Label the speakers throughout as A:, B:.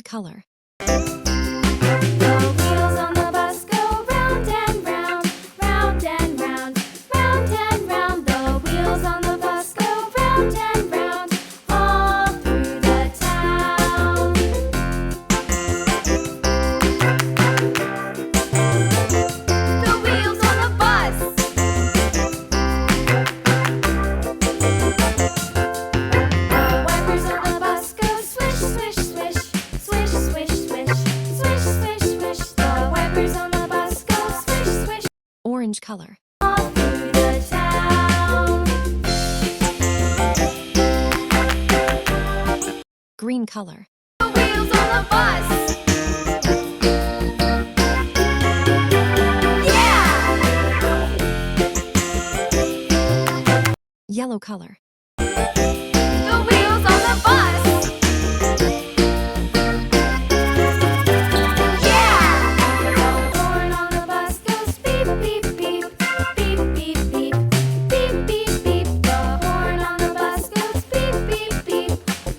A: color.
B: The wheels on the bus go round and round, round and round, round and round. The wheels on the bus go round and round, all through the town. The wheels on the bus. The wipers on the bus go swish, swish, swish, swish, swish, swish, swish, swish, swish. The wipers on the bus go swish, swish,
A: Orange color.
B: all through the town.
A: Green color.
B: The wheels on the bus. Yeah!
A: Yellow color.
B: The wheels on the bus. Yeah! The horn on the bus goes beep, beep, beep, beep, beep, beep, beep, beep, beep. The horn on the bus goes beep, beep, beep,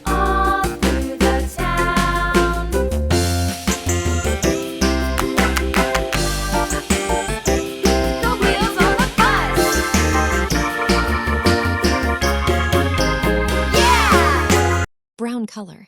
B: all through the town. The wheels on the bus. Yeah!
A: Brown color.